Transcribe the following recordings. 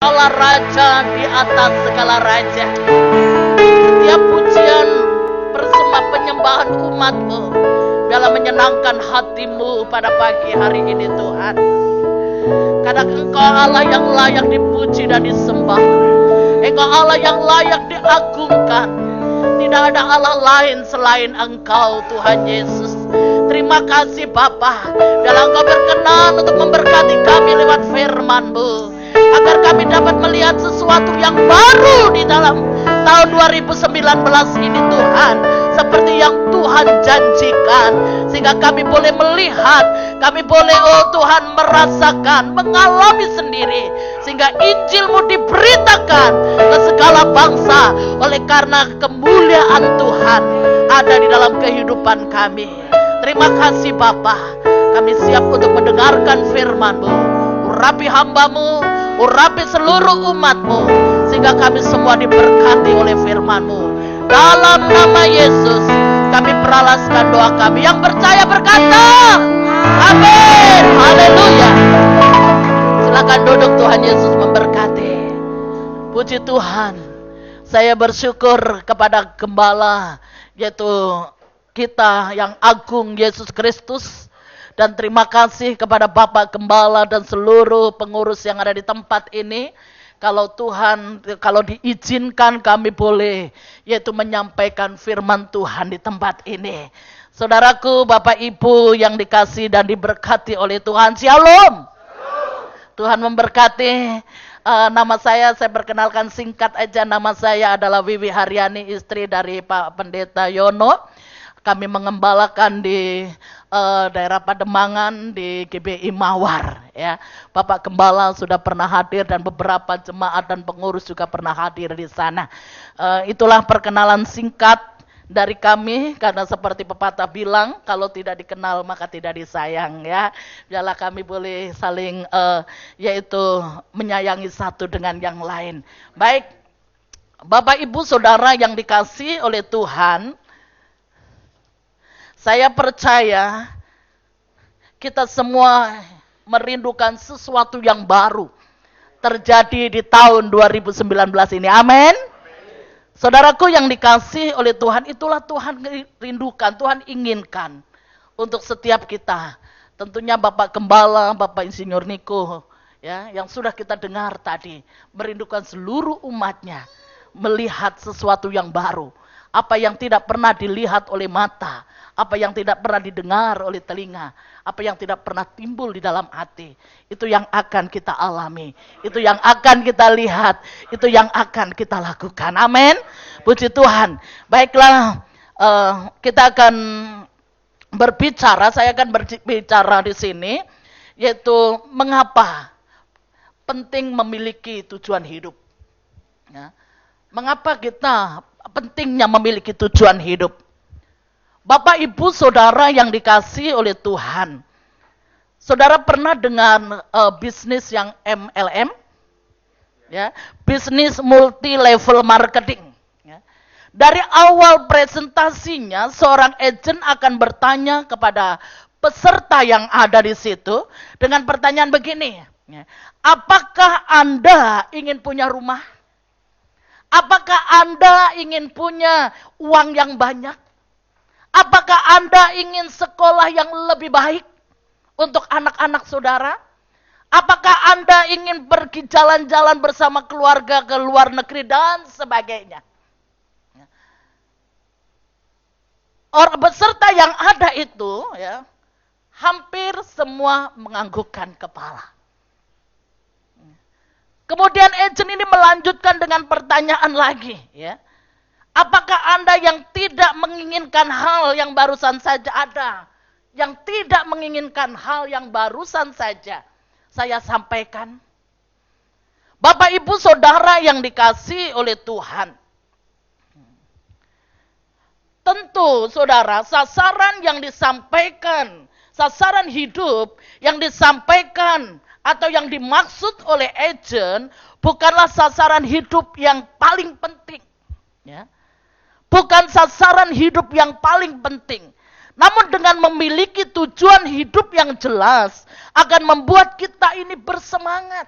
Allah Raja di atas segala raja. Setiap pujian bersama penyembahan umat-Mu dalam menyenangkan hati-Mu pada pagi hari ini Tuhan. Karena Engkau Allah yang layak dipuji dan disembah. Engkau Allah yang layak diagungkan. Tidak ada Allah lain selain Engkau Tuhan Yesus. Terima kasih Bapa, dalam Engkau berkenan untuk memberkati kami lewat firman-Mu, agar kami dapat melihat sesuatu yang baru di dalam tahun 2019 ini Tuhan, seperti yang Tuhan janjikan, sehingga kami boleh melihat, kami boleh Tuhan merasakan, mengalami sendiri, sehingga Injil-Mu diberitakan ke segala bangsa, oleh karena kemuliaan Tuhan ada di dalam kehidupan kami. Terima kasih Bapa, kami siap untuk mendengarkan firman-Mu. Urapi hamba-Mu, urapi seluruh umat-Mu, sehingga kami semua diberkati oleh firman-Mu. Dalam nama Yesus kami peralaskan doa kami. Yang percaya berkata amin. Haleluya. Silakan duduk, Tuhan Yesus memberkati. Puji Tuhan, saya bersyukur kepada Gembala, yaitu kita yang agung Yesus Kristus. Dan terima kasih kepada Bapak Gembala dan seluruh pengurus yang ada di tempat ini. Kalau Tuhan, kalau diizinkan kami boleh, yaitu menyampaikan firman Tuhan di tempat ini. Saudaraku, Bapak Ibu yang dikasih dan diberkati oleh Tuhan, Shalom. Tuhan memberkati. Nama saya perkenalkan singkat aja, nama saya adalah Wiwi Haryani, istri dari Pak Pendeta Yono. Kami mengembalakan di daerah Pademangan di GBI Mawar, ya. Bapak Gembala sudah pernah hadir dan beberapa jemaat dan pengurus juga pernah hadir di sana. Itulah perkenalan singkat dari kami, karena seperti pepatah bilang, kalau tidak dikenal maka tidak disayang, ya. Biarlah kami boleh saling yaitu menyayangi satu dengan yang lain. Baik, Bapak Ibu Saudara yang dikasihi oleh Tuhan, saya percaya kita semua merindukan sesuatu yang baru terjadi di tahun 2019 ini. Amin. Saudaraku yang dikasihi oleh Tuhan, itulah Tuhan rindukan, Tuhan inginkan untuk setiap kita. Tentunya Bapak Gembala, Bapak Insinyur Niko, ya, yang sudah kita dengar tadi, merindukan seluruh umatnya melihat sesuatu yang baru. Apa yang tidak pernah dilihat oleh mata, apa yang tidak pernah didengar oleh telinga, apa yang tidak pernah timbul di dalam hati, itu yang akan kita alami, itu yang akan kita lihat, itu yang akan kita lakukan. Amin. Puji Tuhan. Baiklah, kita akan berbicara, saya akan berbicara di sini, yaitu mengapa penting memiliki tujuan hidup. Ya. Mengapa kita pentingnya memiliki tujuan hidup? Bapak Ibu Saudara yang dikasihi oleh Tuhan, Saudara pernah dengan bisnis yang MLM? Ya, bisnis multi level marketing. Ya. Dari awal presentasinya, seorang agen akan bertanya kepada peserta yang ada di situ dengan pertanyaan begini, ya, apakah Anda ingin punya rumah? Apakah Anda ingin punya uang yang banyak? Apakah Anda ingin sekolah yang lebih baik untuk anak-anak saudara? Apakah Anda ingin pergi jalan-jalan bersama keluarga ke luar negeri dan sebagainya? Orang peserta yang ada itu, ya, hampir semua menganggukkan kepala. Kemudian agen ini melanjutkan dengan pertanyaan lagi, ya. Apakah Anda yang tidak menginginkan hal yang barusan saja ada? Yang tidak menginginkan hal yang barusan saja saya sampaikan? Bapak Ibu Saudara yang dikasihi oleh Tuhan, tentu Saudara, sasaran yang disampaikan, sasaran hidup yang disampaikan atau yang dimaksud oleh agen bukanlah sasaran hidup yang paling penting, ya. Bukan sasaran hidup yang paling penting. Namun dengan memiliki tujuan hidup yang jelas akan membuat kita ini bersemangat.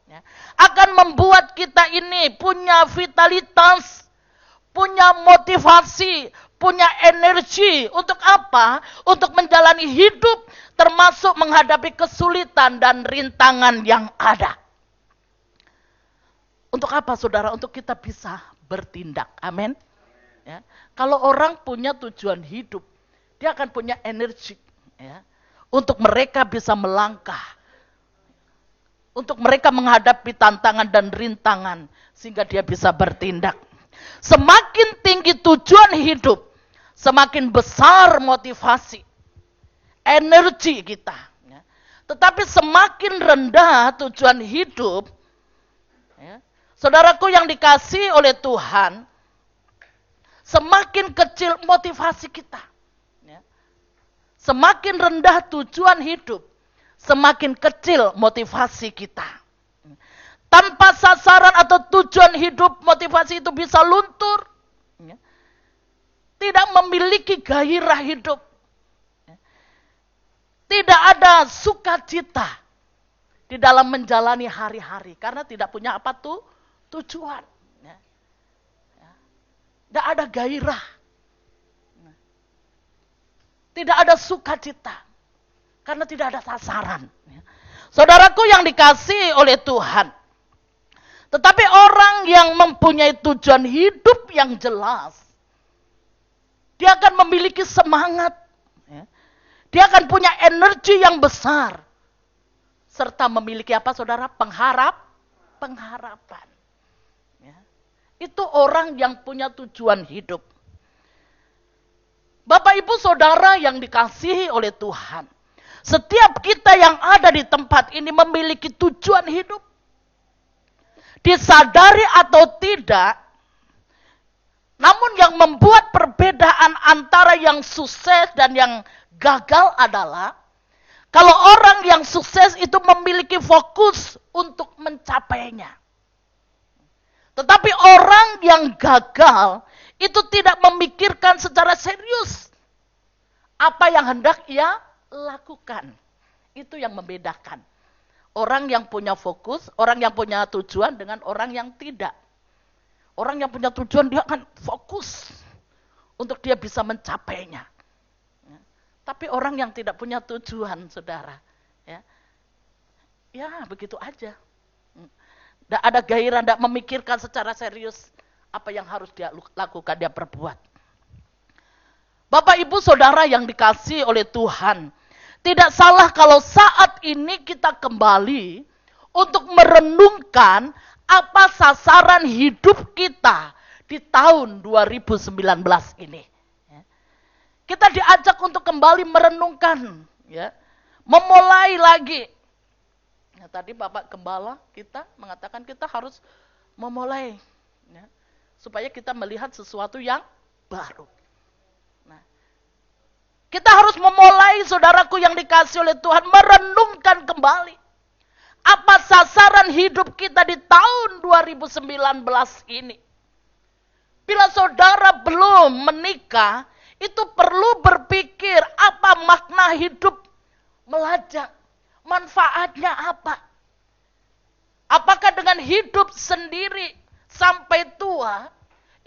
Ya. Akan membuat kita ini punya vitalitas, punya motivasi, punya energi. Untuk apa? Untuk menjalani hidup, termasuk menghadapi kesulitan dan rintangan yang ada. Untuk apa, saudara? Untuk kita bisa bertindak. Amin. Ya. Kalau orang punya tujuan hidup, dia akan punya energi. Ya. Untuk mereka bisa melangkah. Untuk mereka menghadapi tantangan dan rintangan. Sehingga dia bisa bertindak. Semakin tinggi tujuan hidup, semakin besar motivasi, energi kita. Ya. Tetapi semakin rendah tujuan hidup, ya, saudaraku yang dikasihi oleh Tuhan, semakin kecil motivasi kita. Ya. Semakin rendah tujuan hidup, semakin kecil motivasi kita. Tanpa sasaran atau tujuan hidup, motivasi itu bisa luntur. Tidak memiliki gairah hidup. Tidak ada sukacita di dalam menjalani hari-hari. Karena tidak punya apa tuh? Tujuan. Tidak ada gairah. Tidak ada sukacita. Karena tidak ada sasaran. Saudaraku yang dikasihi oleh Tuhan. Tetapi orang yang mempunyai tujuan hidup yang jelas, dia akan memiliki semangat. Dia akan punya energi yang besar. Serta memiliki apa, saudara? Pengharapan. Itu orang yang punya tujuan hidup. Bapak, Ibu, Saudara yang dikasihi oleh Tuhan. Setiap kita yang ada di tempat ini memiliki tujuan hidup. Disadari atau tidak, namun yang membuat perbedaan antara yang sukses dan yang gagal adalah, kalau orang yang sukses itu memiliki fokus untuk mencapainya. Tetapi orang yang gagal itu tidak memikirkan secara serius apa yang hendak ia lakukan. Itu yang membedakan. Orang yang punya fokus, orang yang punya tujuan dengan orang yang tidak. Orang yang punya tujuan dia akan fokus untuk dia bisa mencapainya. Tapi orang yang tidak punya tujuan, saudara, ya begitu aja. Tidak ada gairah, tidak memikirkan secara serius apa yang harus dia lakukan, dia perbuat. Bapak, Ibu, Saudara yang dikasihi oleh Tuhan, tidak salah kalau saat ini kita kembali untuk merenungkan apa sasaran hidup kita di tahun 2019 ini. Kita diajak untuk kembali merenungkan, memulai lagi. Tadi Bapak Gembala kita mengatakan kita harus memulai, supaya kita melihat sesuatu yang baru. Kita harus memulai, saudaraku yang dikasihi oleh Tuhan, merenungkan kembali apa sasaran hidup kita di tahun 2019 ini. Bila saudara belum menikah, itu perlu berpikir apa makna hidup melajang, manfaatnya apa. Apakah dengan hidup sendiri sampai tua,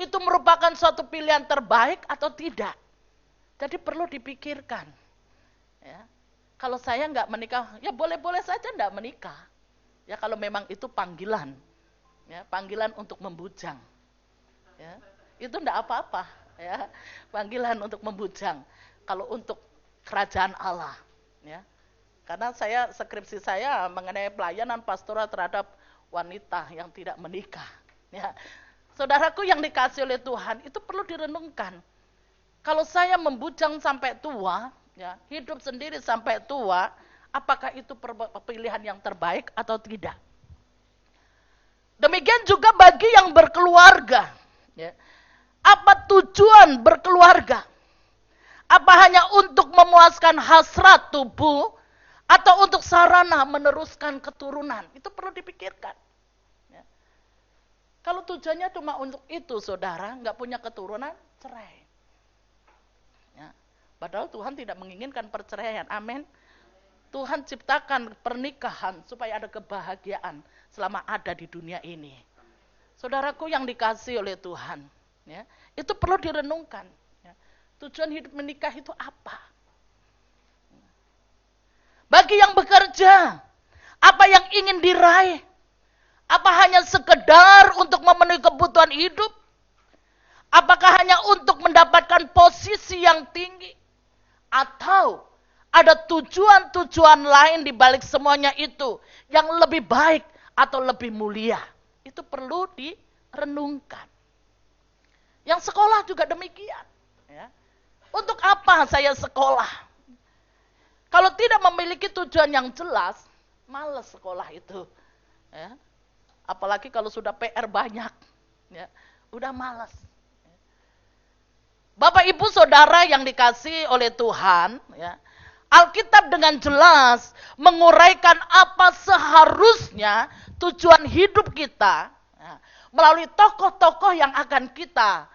itu merupakan suatu pilihan terbaik atau tidak? Jadi perlu dipikirkan. Kalau saya nggak menikah, ya boleh-boleh saja nggak menikah. Ya kalau memang itu panggilan, panggilan untuk membujang. Itu nggak apa-apa. Panggilan untuk membujang. Kalau untuk kerajaan Allah. Karena skripsi saya mengenai pelayanan pastoral terhadap wanita yang tidak menikah. Saudaraku yang dikasihi oleh Tuhan, itu perlu direnungkan. Kalau saya membujang sampai tua, hidup sendiri sampai tua, apakah itu pilihan yang terbaik atau tidak? Demikian juga bagi yang berkeluarga. Apa tujuan berkeluarga? Apa hanya untuk memuaskan hasrat tubuh, atau untuk sarana meneruskan keturunan? Itu perlu dipikirkan. Kalau tujuannya cuma untuk itu, saudara, nggak punya keturunan, cerai. Padahal Tuhan tidak menginginkan perceraian, amin. Tuhan ciptakan pernikahan supaya ada kebahagiaan selama ada di dunia ini. Saudaraku yang dikasihi oleh Tuhan, ya, itu perlu direnungkan. Ya. Tujuan hidup menikah itu apa? Bagi yang bekerja, apa yang ingin diraih? Apa hanya sekedar untuk memenuhi kebutuhan hidup? Apakah hanya untuk mendapatkan posisi yang tinggi? Atau ada tujuan-tujuan lain di balik semuanya itu yang lebih baik atau lebih mulia? Itu perlu direnungkan. Yang sekolah juga demikian. Ya. Untuk apa saya sekolah? Kalau tidak memiliki tujuan yang jelas, malas sekolah itu. Ya. Apalagi kalau sudah PR banyak. Ya. Udah malas. Bapak Ibu Saudara yang dikasihi oleh Tuhan, ya, Alkitab dengan jelas menguraikan apa seharusnya tujuan hidup kita, ya, melalui tokoh-tokoh yang akan kita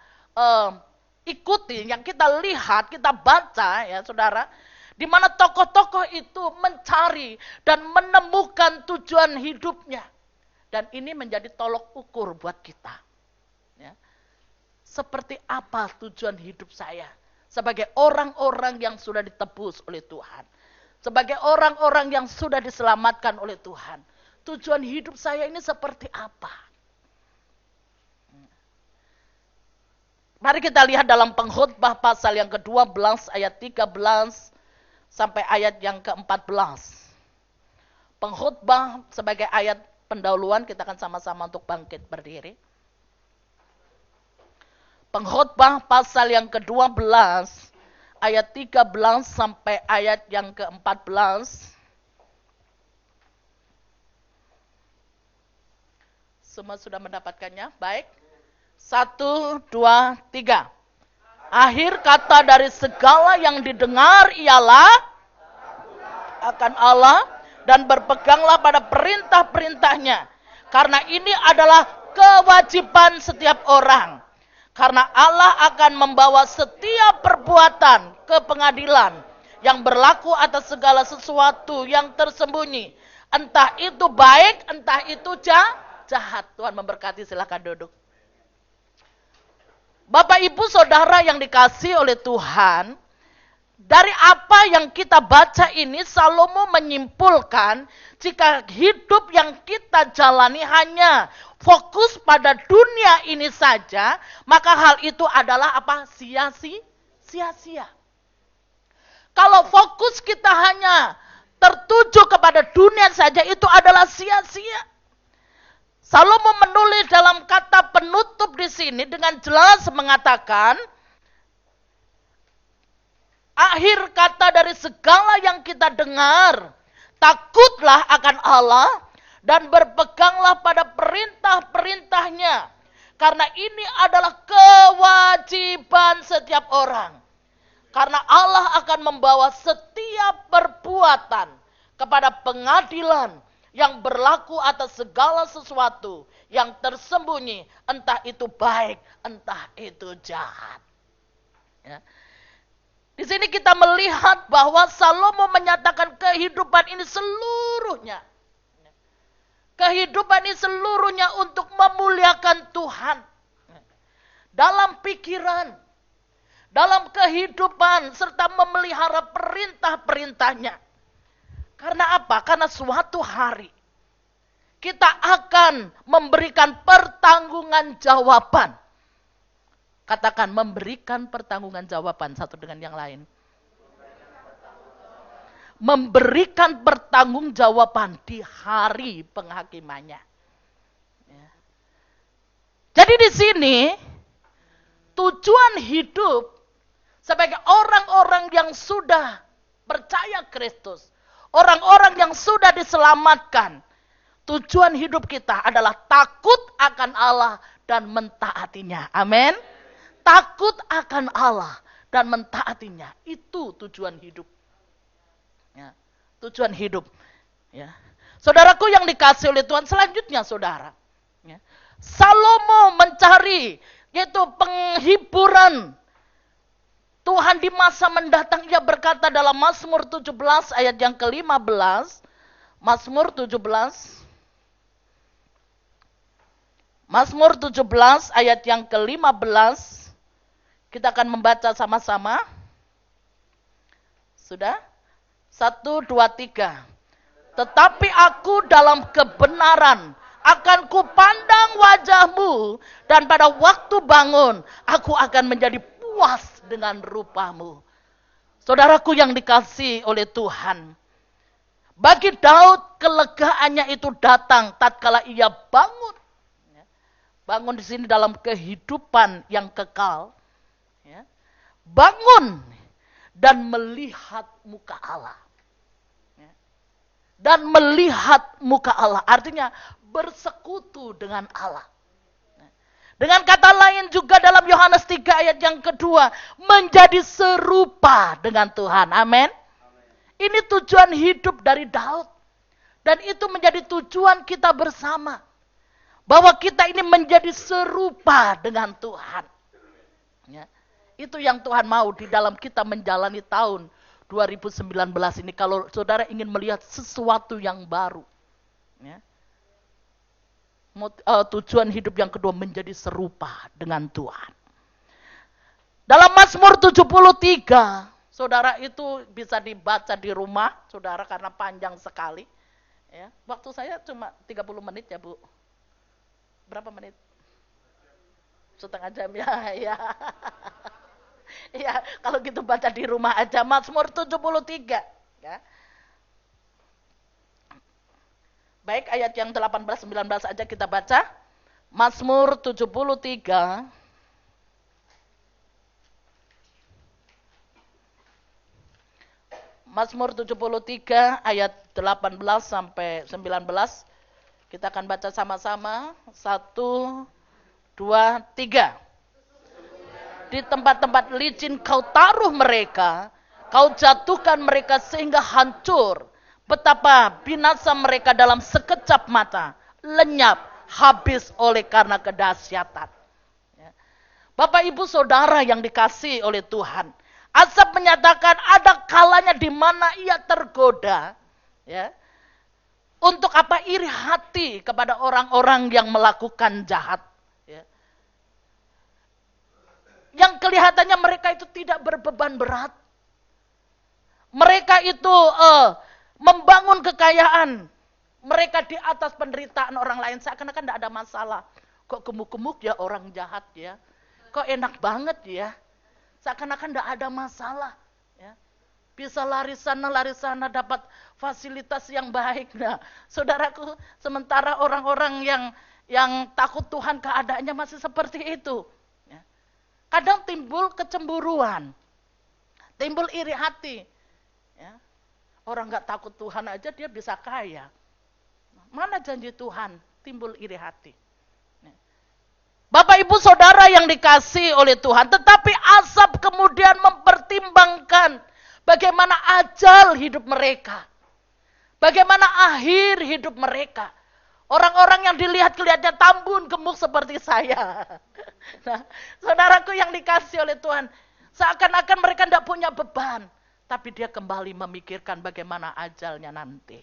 ikuti, yang kita lihat, kita baca, ya saudara, di mana tokoh-tokoh itu mencari dan menemukan tujuan hidupnya, dan ini menjadi tolok ukur buat kita. Ya. Seperti apa tujuan hidup saya sebagai orang-orang yang sudah ditebus oleh Tuhan, sebagai orang-orang yang sudah diselamatkan oleh Tuhan. Tujuan hidup saya ini seperti apa? Mari kita lihat dalam Pengkhotbah pasal yang ke-12 ayat 13 sampai ayat yang ke-14. Pengkhotbah sebagai ayat pendahuluan, kita akan sama-sama untuk bangkit berdiri. Pengkhotbah pasal yang ke-12 ayat 13 sampai ayat yang ke-14. Semua sudah mendapatkannya? Baik. 1, 2, 3. Akhir kata dari segala yang didengar ialah akan Allah dan berpeganglah pada perintah-perintahnya. Karena ini adalah kewajiban setiap orang. Karena Allah akan membawa setiap perbuatan ke pengadilan yang berlaku atas segala sesuatu yang tersembunyi. Entah itu baik, entah itu jahat. Tuhan memberkati, silakan duduk. Bapak Ibu Saudara yang dikasihi oleh Tuhan, dari apa yang kita baca ini, Salomo menyimpulkan jika hidup yang kita jalani hanya fokus pada dunia ini saja, maka hal itu adalah apa? Sia-sia. Kalau fokus kita hanya tertuju kepada dunia saja, itu adalah sia-sia. Salomo menulis dalam kata penutup di sini dengan jelas mengatakan, akhir kata dari segala yang kita dengar, takutlah akan Allah dan berpeganglah pada perintah-perintahnya. Karena ini adalah kewajiban setiap orang. Karena Allah akan membawa setiap perbuatan kepada pengadilan yang berlaku atas segala sesuatu yang tersembunyi, entah itu baik, entah itu jahat. Ya. Di sini kita melihat bahwa Salomo menyatakan kehidupan ini seluruhnya. Kehidupan ini seluruhnya untuk memuliakan Tuhan. Dalam pikiran, dalam kehidupan, serta memelihara perintah-perintahnya. Karena apa? Karena suatu hari kita akan memberikan pertanggungan jawaban. Katakan memberikan pertanggungan jawaban satu dengan yang lain. Memberikan pertanggungjawaban di hari penghakimannya. Ya. Jadi di sini tujuan hidup sebagai orang-orang yang sudah percaya Kristus, orang-orang yang sudah diselamatkan, tujuan hidup kita adalah takut akan Allah dan mentaatinya. Amin. Takut akan Allah dan mentaatinya. Itu tujuan hidup. Ya, tujuan hidup. Ya. Saudaraku yang dikasihi oleh Tuhan, selanjutnya saudara. Ya. Salomo mencari yaitu penghiburan Tuhan di masa mendatang, ia berkata dalam Mazmur 17 ayat yang ke-15. Mazmur 17. Mazmur 17 ayat yang ke-15. Kita akan membaca sama-sama. Sudah? 1, 2, 3. Tetapi aku dalam kebenaran akan kupandang wajahmu, dan pada waktu bangun aku akan menjadi puas dengan rupamu. Saudaraku yang dikasihi oleh Tuhan, bagi Daud kelegaannya itu datang tatkala ia bangun. Bangun di sini dalam kehidupan yang kekal. Bangun dan melihat muka Allah. Dan melihat muka Allah, artinya bersekutu dengan Allah. Dengan kata lain juga dalam Yohanes 3 ayat yang kedua, menjadi serupa dengan Tuhan. Amin. Ini tujuan hidup dari Daud. Dan itu menjadi tujuan kita bersama. Bahwa kita ini menjadi serupa dengan Tuhan. Ya. Itu yang Tuhan mau di dalam kita menjalani tahun 2019 ini. Kalau saudara ingin melihat sesuatu yang baru. Ya. Tujuan hidup yang kedua menjadi serupa dengan Tuhan. Dalam Mazmur 73, saudara itu bisa dibaca di rumah, saudara, karena panjang sekali. Ya. Waktu saya cuma 30 menit ya, Bu. Berapa menit? Setengah jam ya. Ya. Ya, kalau gitu baca di rumah aja Mazmur 73. Ya. Baik, ayat yang 18, 19 aja kita baca. Mazmur 73. Mazmur 73 ayat 18 sampai 19. Kita akan baca sama-sama. 1, 2, 3. Di tempat-tempat licin kau taruh mereka, kau jatuhkan mereka sehingga hancur. Betapa binasa mereka dalam sekejap mata, lenyap, habis oleh karena kedahsyatan. Bapak ibu saudara yang dikasihi oleh Tuhan, Asaf menyatakan ada kalanya di mana ia tergoda, ya, untuk apa? Iri hati kepada orang-orang yang melakukan jahat. Yang kelihatannya mereka itu tidak berbeban berat. Mereka itu membangun kekayaan. Mereka di atas penderitaan orang lain. Seakan-akan tidak ada masalah. Kok gemuk-gemuk ya orang jahat ya. Kok enak banget ya. Seakan-akan tidak ada masalah. Ya. Bisa lari sana dapat fasilitas yang baik. Nah, saudaraku, sementara orang-orang yang takut Tuhan keadaannya masih seperti itu. Kadang timbul kecemburuan, timbul iri hati. Ya. Orang gak takut Tuhan aja dia bisa kaya. Mana janji Tuhan? Timbul iri hati. Bapak ibu saudara yang dikasihi oleh Tuhan, tetapi Asaf kemudian mempertimbangkan bagaimana ajal hidup mereka. Bagaimana akhir hidup mereka. Orang-orang yang dilihat kelihatannya tambun gemuk seperti saya. Nah, saudaraku yang dikasihi oleh Tuhan, seakan-akan mereka tidak punya beban, tapi dia kembali memikirkan bagaimana ajalnya nanti.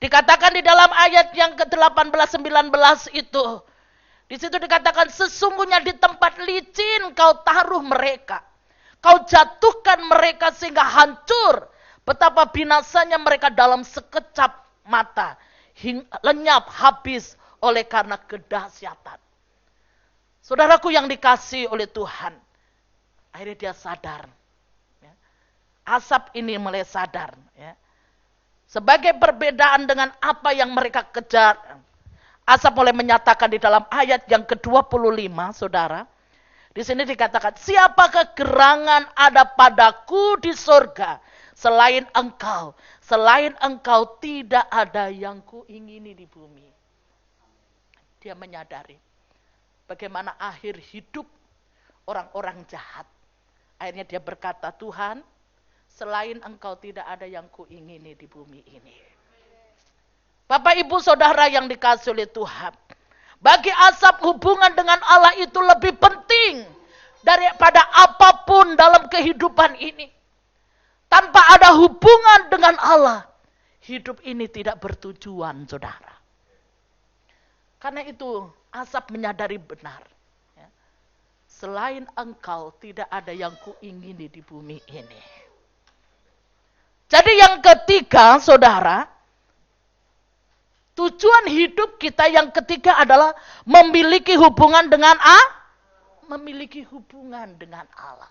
Dikatakan di dalam ayat yang ke-18, 19 itu, di situ dikatakan sesungguhnya di tempat licin kau taruh mereka, kau jatuhkan mereka sehingga hancur. Betapa binasanya mereka dalam sekejap mata. Lenyap, habis oleh karena kedahsyatan. Saudaraku yang dikasihi oleh Tuhan, akhirnya dia sadar. Ya. Asaf ini mulai sadar. Ya. Sebagai perbedaan dengan apa yang mereka kejar, Asaf mulai menyatakan di dalam ayat yang ke-25, saudara. Di sini dikatakan, siapakah gerangan ada padaku di sorga selain engkau? Selain engkau tidak ada yang kuingini di bumi. Dia menyadari bagaimana akhir hidup orang-orang jahat. Akhirnya dia berkata, Tuhan, selain engkau tidak ada yang kuingini di bumi ini. Bapak ibu saudara yang dikasihi oleh Tuhan, bagi Asaf hubungan dengan Allah itu lebih penting daripada apapun dalam kehidupan ini. Tanpa ada hubungan dengan Allah, hidup ini tidak bertujuan, saudara. Karena itu, Asaf menyadari benar. Selain engkau, tidak ada yang kuingini di bumi ini. Jadi yang ketiga, saudara, tujuan hidup kita yang ketiga adalah memiliki hubungan dengan memiliki hubungan dengan Allah.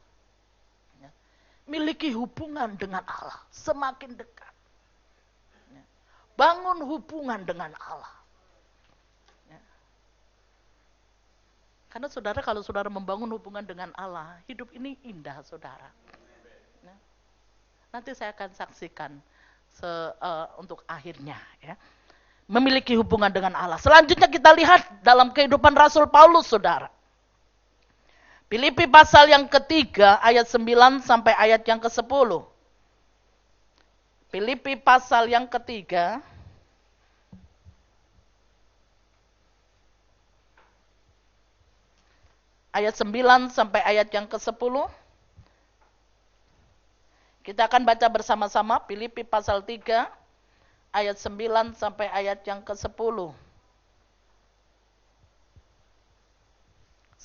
Miliki hubungan dengan Allah, semakin dekat. Bangun hubungan dengan Allah. Karena saudara, kalau saudara membangun hubungan dengan Allah, hidup ini indah, saudara. Nanti saya akan saksikan untuk akhirnya. Ya. Memiliki hubungan dengan Allah. Selanjutnya kita lihat dalam kehidupan Rasul Paulus, saudara. Filipi pasal yang ketiga, ayat 9 sampai ayat yang ke-10. Filipi pasal yang ketiga, ayat 9 sampai ayat yang ke-10. Kita akan baca bersama-sama Filipi pasal 3 ayat 9 sampai ayat yang ke-10.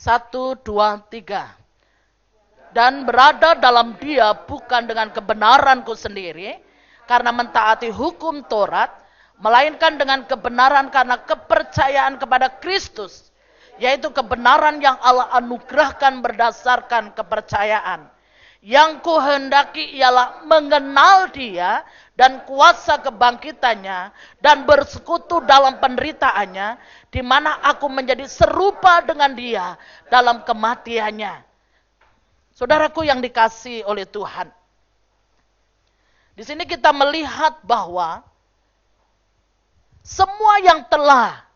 1, 2, 3. Dan berada dalam Dia bukan dengan kebenaranku sendiri, karena mentaati hukum Taurat, melainkan dengan kebenaran karena kepercayaan kepada Kristus, yaitu kebenaran yang Allah anugerahkan berdasarkan kepercayaan. Yang kuhendaki ialah mengenal Dia dan kuasa kebangkitannya dan bersekutu dalam penderitaannya, di mana aku menjadi serupa dengan Dia dalam kematiannya. Saudaraku yang dikasihi oleh Tuhan, di sini kita melihat bahwa semua yang telah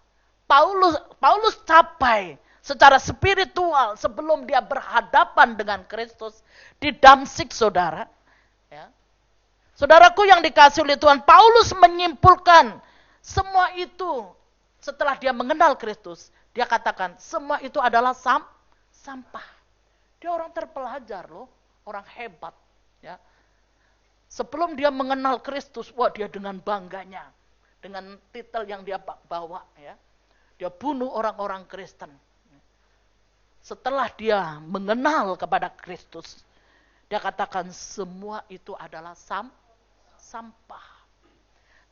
Paulus capai secara spiritual sebelum dia berhadapan dengan Kristus di Damsyik, saudara. Ya. Saudaraku yang dikasihi oleh Tuhan, Paulus menyimpulkan semua itu setelah dia mengenal Kristus. Dia katakan semua itu adalah sampah. Dia orang terpelajar loh, orang hebat. Ya. Sebelum dia mengenal Kristus, wah dia dengan bangganya, dengan titel yang dia bawa. Ya. Dia bunuh orang-orang Kristen. Setelah dia mengenal kepada Kristus, dia katakan semua itu adalah sampah.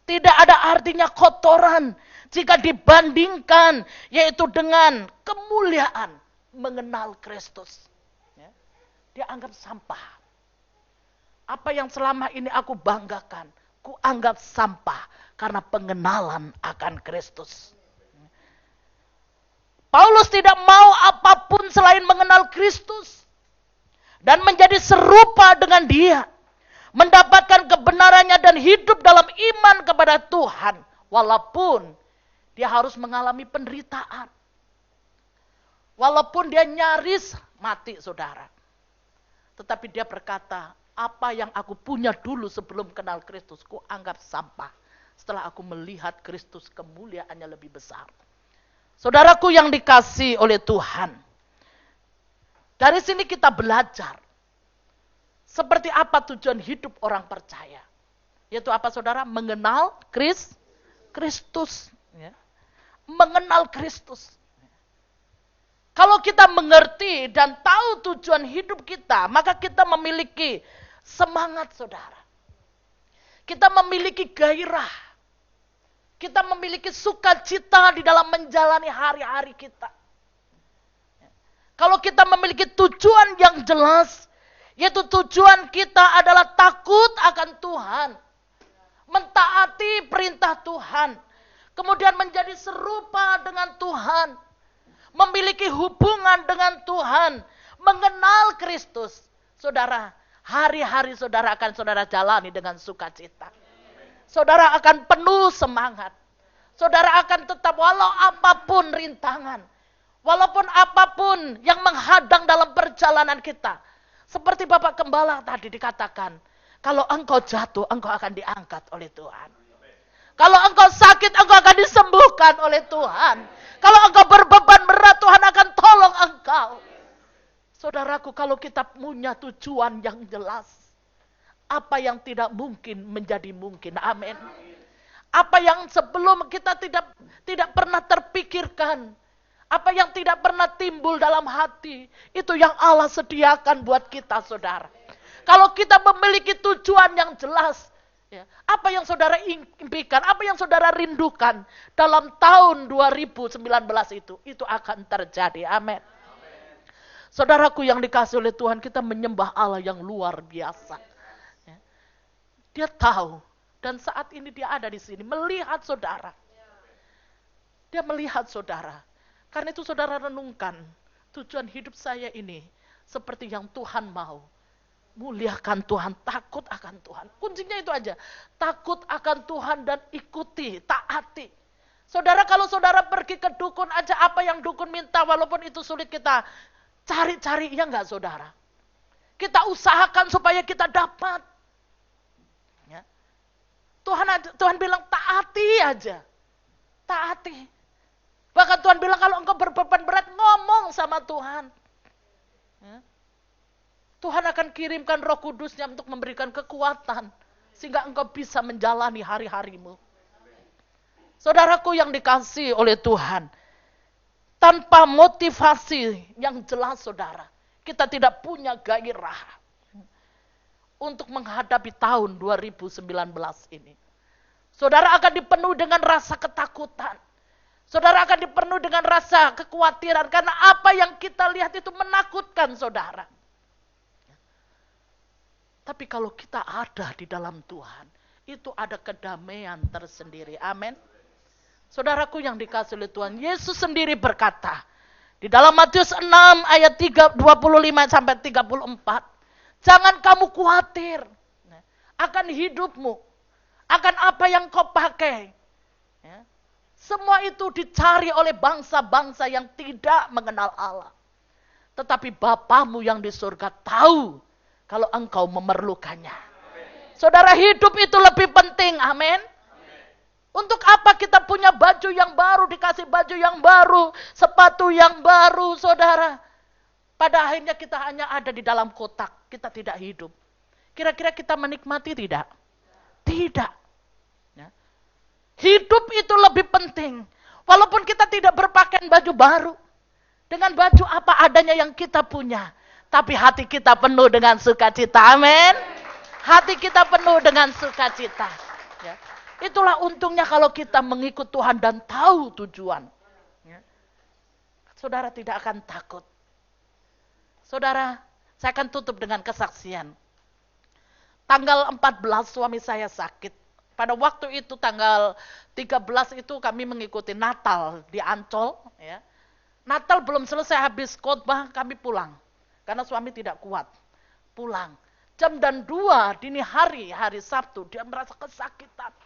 Tidak ada artinya kotoran jika dibandingkan yaitu dengan kemuliaan mengenal Kristus. Ya. Dia anggap sampah. Apa yang selama ini aku banggakan, ku anggap sampah karena pengenalan akan Kristus. Paulus tidak mau apapun selain mengenal Kristus dan menjadi serupa dengan Dia, mendapatkan kebenarannya dan hidup dalam iman kepada Tuhan, walaupun dia harus mengalami penderitaan, walaupun dia nyaris mati, saudara. Tetapi dia berkata, apa yang aku punya dulu sebelum kenal Kristus, ku anggap sampah setelah aku melihat Kristus kemuliaannya lebih besar. Saudaraku yang dikasihi oleh Tuhan, dari sini kita belajar seperti apa tujuan hidup orang percaya. Yaitu apa, saudara? Mengenal Kristus. Ya. Mengenal Kristus. Kalau kita mengerti dan tahu tujuan hidup kita, maka kita memiliki semangat, saudara. Kita memiliki gairah. Kita memiliki sukacita di dalam menjalani hari-hari kita. Kalau kita memiliki tujuan yang jelas, yaitu tujuan kita adalah takut akan Tuhan, mentaati perintah Tuhan, kemudian menjadi serupa dengan Tuhan, memiliki hubungan dengan Tuhan, mengenal Kristus. Saudara, hari-hari saudara akan saudara jalani dengan sukacita. Saudara akan penuh semangat. Saudara akan tetap walau apapun rintangan. Walaupun apapun yang menghadang dalam perjalanan kita. Seperti Bapak Gembala tadi dikatakan. Kalau engkau jatuh, engkau akan diangkat oleh Tuhan. Kalau engkau sakit, engkau akan disembuhkan oleh Tuhan. Kalau engkau berbeban berat, Tuhan akan tolong engkau. Saudaraku, kalau kita punya tujuan yang jelas, apa yang tidak mungkin menjadi mungkin. Amin. Apa yang sebelum kita tidak pernah terpikirkan, apa yang tidak pernah timbul dalam hati, itu yang Allah sediakan buat kita, saudara. Kalau kita memiliki tujuan yang jelas, ya, apa yang saudara impikan, apa yang saudara rindukan dalam tahun 2019 itu akan terjadi. Amin. Saudaraku yang dikasih oleh Tuhan, kita menyembah Allah yang luar biasa. Ya. Dia tahu, dan saat ini dia ada di sini, melihat saudara. Dia melihat saudara. Karena itu saudara renungkan, tujuan hidup saya ini seperti yang Tuhan mau. Muliakan Tuhan, takut akan Tuhan. Kuncinya itu aja, takut akan Tuhan dan ikuti, taati. Saudara, kalau saudara pergi ke dukun aja, apa yang dukun minta, walaupun itu sulit, kita cari-cari, ya enggak saudara? Kita usahakan supaya kita dapat. Ya. Tuhan bilang taati aja. Taati. Bahkan Tuhan bilang kalau engkau berbeban berat, ngomong sama Tuhan. Ya. Tuhan akan kirimkan Roh Kudusnya untuk memberikan kekuatan. Sehingga engkau bisa menjalani hari-harimu. Saudaraku yang dikasihi oleh Tuhan. Tanpa motivasi yang jelas, saudara, kita tidak punya gairah untuk menghadapi tahun 2019 ini. Saudara akan dipenuhi dengan rasa ketakutan. Saudara akan dipenuhi dengan rasa kekhawatiran karena apa yang kita lihat itu menakutkan, saudara. Tapi kalau kita ada di dalam Tuhan, itu ada kedamaian tersendiri. Amin. Saudaraku yang dikasihi oleh Tuhan, Yesus sendiri berkata, di dalam Matius 6 ayat 25 sampai 34, jangan kamu khawatir akan hidupmu, akan apa yang kau pakai. Ya. Semua itu dicari oleh bangsa-bangsa yang tidak mengenal Allah. Tetapi Bapamu yang di surga tahu kalau engkau memerlukannya. Saudara, hidup itu lebih penting, amin. Untuk apa kita punya baju yang baru, dikasih baju yang baru, sepatu yang baru, saudara. Pada akhirnya kita hanya ada di dalam kotak, kita tidak hidup. Kira-kira kita menikmati tidak? Tidak. Ya. Hidup itu lebih penting. Walaupun kita tidak berpakaian baju baru, dengan baju apa adanya yang kita punya, tapi hati kita penuh dengan sukacita, amin. Hati kita penuh dengan sukacita. Ya. Itulah untungnya kalau kita mengikut Tuhan dan tahu tujuan. Ya. Saudara tidak akan takut. Saudara, saya akan tutup dengan kesaksian. Tanggal 14 suami saya sakit. Pada waktu itu tanggal 13 itu kami mengikuti Natal di Ancol. Ya. Natal belum selesai habis khotbah kami pulang. Karena suami tidak kuat. Pulang. Jam 2 dini hari Sabtu dia merasa kesakitan.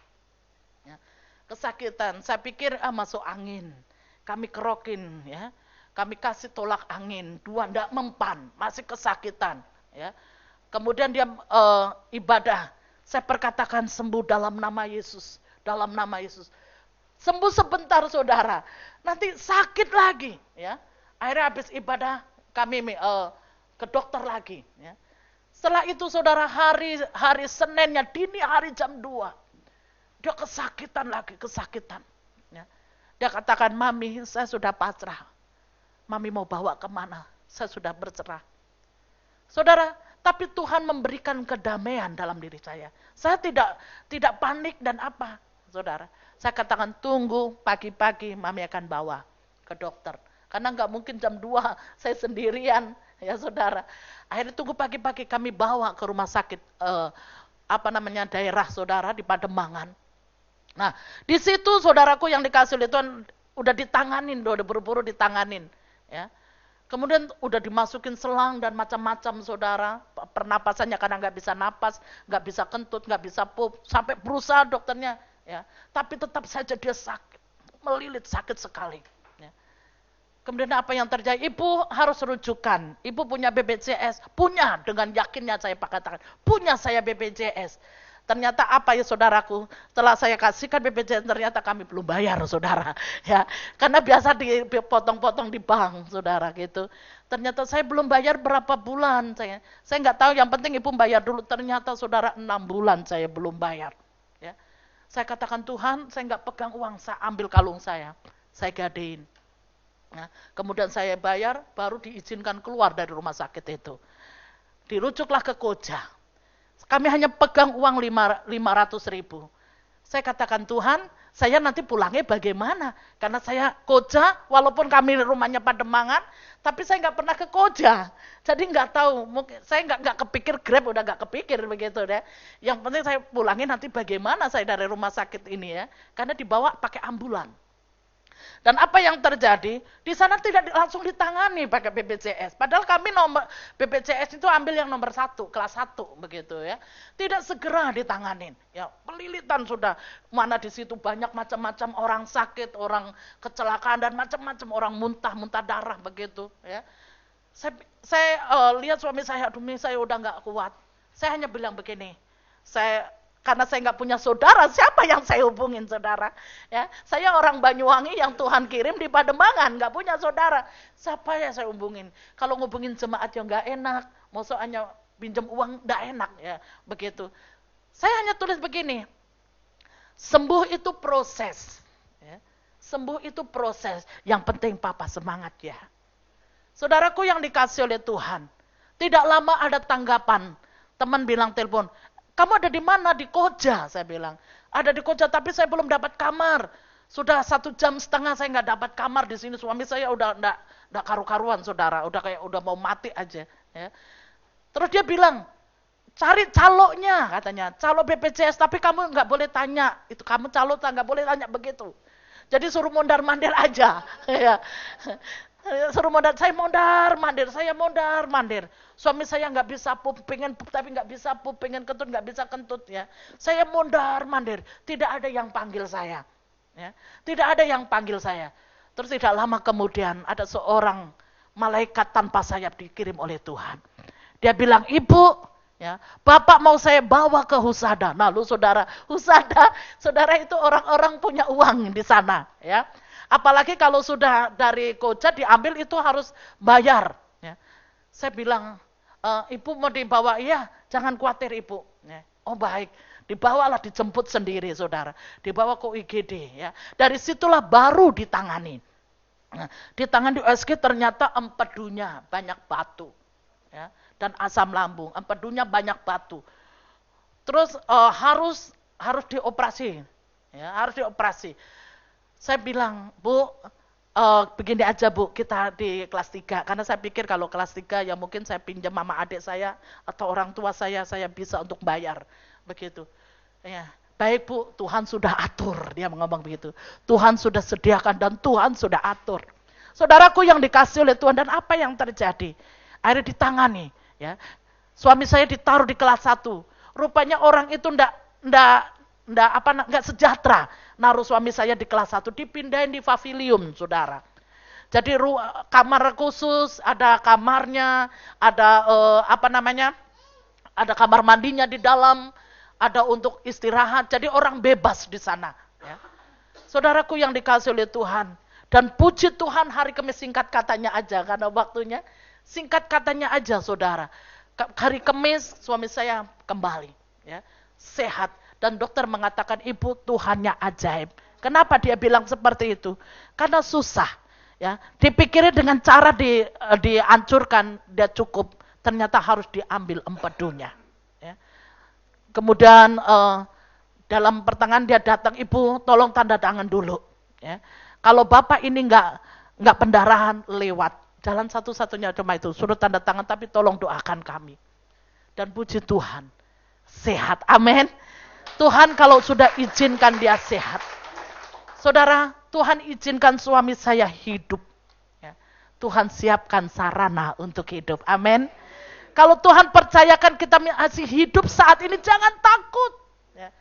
Kesakitan, saya pikir masuk angin, kami kerokin, ya, kami kasih tolak angin, 2 ndak mempan, masih kesakitan, ya. Kemudian dia ibadah, saya perkatakan sembuh dalam nama Yesus, dalam nama Yesus. Sembuh sebentar saudara, nanti sakit lagi, ya. Akhirnya habis ibadah kami ke dokter lagi, ya. Setelah itu saudara hari Seninnya dini hari jam 2. Dia kesakitan lagi, kesakitan. Ya. Dia katakan, Mami, saya sudah pasrah. Mami mau bawa kemana? Saya sudah berserah. Saudara, tapi Tuhan memberikan kedamaian dalam diri saya. Saya tidak panik dan apa, saudara. Saya katakan, tunggu pagi-pagi Mami akan bawa ke dokter. Karena nggak mungkin jam 2 saya sendirian, ya saudara. Akhirnya tunggu pagi-pagi kami bawa ke rumah sakit, daerah saudara di Pademangan. Nah, di situ saudaraku yang dikasih oleh Tuhan udah ditanganin, udah buru-buru ditanganin, ya. Kemudian udah dimasukin selang dan macam-macam saudara, pernapasannya karena nggak bisa napas, nggak bisa kentut, nggak bisa pup, sampai berusaha dokternya, ya. Tapi tetap saja dia sakit, melilit sakit sekali. Ya. Kemudian apa yang terjadi? Ibu harus rujukan, ibu punya BPJS, punya dengan yakinnya saya katakan, punya saya BPJS. Ternyata apa ya saudaraku, setelah saya kasihkan BPJS ternyata kami belum bayar saudara. Ya, karena biasa dipotong-potong di bank saudara gitu. Ternyata saya belum bayar berapa bulan saya nggak tahu, yang penting ibu bayar dulu. Ternyata saudara 6 bulan saya belum bayar. Ya, saya katakan Tuhan, saya nggak pegang uang, saya ambil kalung saya gadein. Nah, kemudian saya bayar, baru diizinkan keluar dari rumah sakit itu. Dirujuklah ke Koja. Kami hanya pegang uang 500.000. Saya katakan Tuhan, saya nanti pulangnya bagaimana? Karena saya Koja, walaupun kami rumahnya Pademangan, tapi saya nggak pernah ke Koja. Jadi nggak tahu, mungkin saya nggak kepikir Grab, udah nggak kepikir begitu deh. Yang penting saya pulangnya nanti bagaimana saya dari rumah sakit ini ya, karena dibawa pakai ambulan. Dan apa yang terjadi? Di sana tidak langsung ditangani pakai BPJS. Padahal kami nomor BPJS itu ambil yang nomor 1, kelas 1 begitu ya. Tidak segera ditanganin. Ya, pelilitan sudah. Mana di situ banyak macam-macam orang sakit, orang kecelakaan dan macam-macam orang muntah darah begitu ya. Saya lihat suami saya, aduh saya udah nggak kuat. Saya hanya bilang begini, karena saya nggak punya saudara, siapa yang saya hubungin saudara? Ya, saya orang Banyuwangi yang Tuhan kirim di Pademangan, nggak punya saudara. Siapa yang saya hubungin? Kalau ngubungin jemaat yang nggak enak, maksudnya hanya pinjam uang nggak enak ya, begitu. Saya hanya tulis begini, sembuh itu proses. Ya. Sembuh itu proses. Yang penting Papa semangat ya. Saudaraku yang dikasih oleh Tuhan, tidak lama ada tanggapan. Teman bilang telepon, kamu ada di mana? Di Koja, saya bilang. Ada di Koja, tapi saya belum dapat kamar. Sudah 1,5 jam saya nggak dapat kamar di sini. Suami saya udah nggak karu-karuan, saudara. Udah mau mati aja. Ya. Terus dia bilang, cari caloknya, katanya. Calo BPJS, tapi kamu nggak boleh tanya. Itu kamu calo, nggak boleh tanya begitu. Jadi suruh mondar-mandir aja. Ya. Suruh saya mondar-mandir. Suami saya nggak bisa pup, pengen pup tapi nggak bisa pup, pengen kentut nggak bisa kentut ya. Saya mondar-mandir, tidak ada yang panggil saya. Ya. Tidak ada yang panggil saya. Terus tidak lama kemudian ada seorang malaikat tanpa sayap dikirim oleh Tuhan. Dia bilang, ibu, ya, bapak mau saya bawa ke Husada. Nah lu saudara, Husada, saudara itu orang-orang punya uang di sana. Ya. Apalagi kalau sudah dari Koja diambil itu harus bayar. Ya. Saya bilang, ibu mau dibawa? Iya, jangan khawatir ibu. Ya. Oh baik, dibawalah, dijemput sendiri saudara. Dibawa ke IGD. Ya. Dari situlah baru ditangani. Nah, di tangan di USG ternyata empedunya banyak batu. Ya. Dan asam lambung, empedunya banyak batu. Terus harus dioperasi. Ya, harus dioperasi. Saya bilang, Bu, begini aja Bu, kita di kelas 3. Karena saya pikir kalau kelas 3 ya mungkin saya pinjam mama adik saya atau orang tua saya bisa untuk bayar. Begitu. Ya, baik Bu, Tuhan sudah atur. Dia ngomong begitu. Tuhan sudah sediakan dan Tuhan sudah atur. Saudaraku yang dikasih oleh Tuhan, dan apa yang terjadi? Akhirnya ditangani. Ya. Suami saya ditaruh di kelas 1. Rupanya orang itu nggak sejahtera. Naruh suami saya di kelas 1, dipindahin di pavilion, saudara. Jadi kamar khusus, ada kamarnya, ada ada kamar mandinya di dalam, ada untuk istirahat. Jadi orang bebas di sana. Ya. Saudaraku yang dikasih oleh Tuhan, dan puji Tuhan hari Kamis singkat katanya aja, karena waktunya singkat katanya aja, saudara. Hari Kamis suami saya kembali, ya, sehat. Dan dokter mengatakan, ibu Tuhannya ajaib. Kenapa dia bilang seperti itu? Karena susah. Ya, dipikirin dengan cara dihancurkan, dia cukup. Ternyata harus diambil empedunya. Ya. Kemudian dalam pertengahan dia datang, ibu tolong tanda tangan dulu. Ya. Kalau bapak ini nggak pendarahan, lewat. Jalan satu-satunya cuma itu, suruh tanda tangan, tapi tolong doakan kami. Dan puji Tuhan, sehat. Amin. Tuhan kalau sudah izinkan dia sehat. Saudara, Tuhan izinkan suami saya hidup. Ya. Tuhan siapkan sarana untuk hidup. Amin. Kalau Tuhan percayakan kita masih hidup saat ini, jangan takut. Ya.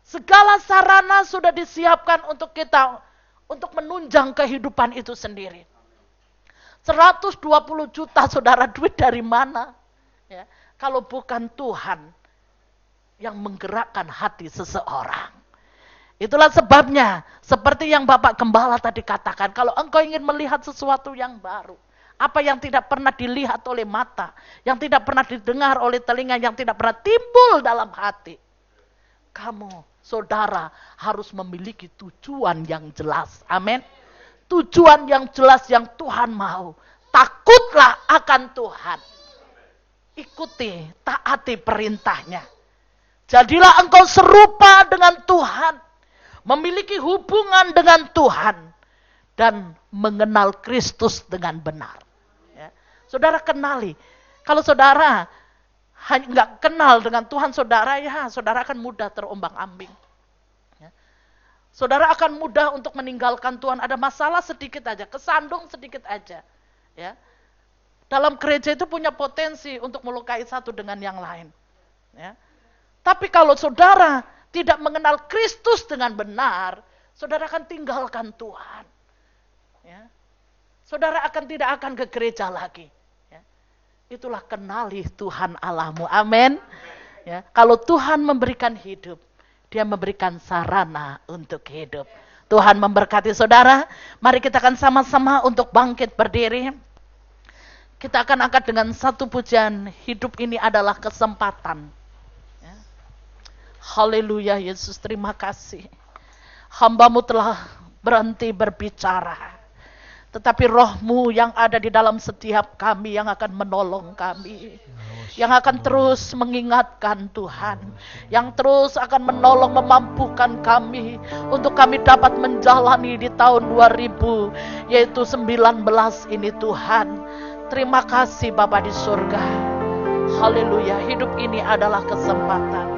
Segala sarana sudah disiapkan untuk kita, untuk menunjang kehidupan itu sendiri. 120 juta saudara, duit dari mana? Ya. Kalau bukan Tuhan. yang menggerakkan hati seseorang. Itulah sebabnya, seperti yang Bapak Gembala tadi katakan, kalau engkau ingin melihat sesuatu yang baru, apa yang tidak pernah dilihat oleh mata, yang tidak pernah didengar oleh telinga, yang tidak pernah timbul dalam hati, kamu, saudara, harus memiliki tujuan yang jelas. Amin. Tujuan yang jelas yang Tuhan mau. Takutlah akan Tuhan. Ikuti, taati perintahnya. Jadilah engkau serupa dengan Tuhan. Memiliki hubungan dengan Tuhan. Dan mengenal Kristus dengan benar. Ya. Saudara kenali. Kalau saudara nggak kenal dengan Tuhan saudara, ya saudara akan mudah terombang-ambing. Ya. Saudara akan mudah untuk meninggalkan Tuhan. Ada masalah sedikit aja, kesandung sedikit aja. Ya. Dalam gereja itu punya potensi untuk melukai satu dengan yang lain. Ya. Tapi kalau saudara tidak mengenal Kristus dengan benar, saudara akan tinggalkan Tuhan. Ya. Saudara tidak akan ke gereja lagi. Ya. Itulah kenali Tuhan Allahmu. Amin. Ya. Kalau Tuhan memberikan hidup, Dia memberikan sarana untuk hidup. Tuhan memberkati saudara. Mari kita akan sama-sama untuk bangkit berdiri. Kita akan angkat dengan satu pujian, hidup ini adalah kesempatan. Ya. Haleluya Yesus, terima kasih. Hamba-Mu telah berhenti berbicara. Tetapi roh-Mu yang ada di dalam setiap kami yang akan menolong kami. Yang akan terus mengingatkan Tuhan. Yang terus akan menolong, memampukan kami. Untuk kami dapat menjalani di tahun 2000, yaitu 19 ini Tuhan. Terima kasih Bapa di surga. Haleluya, hidup ini adalah kesempatan.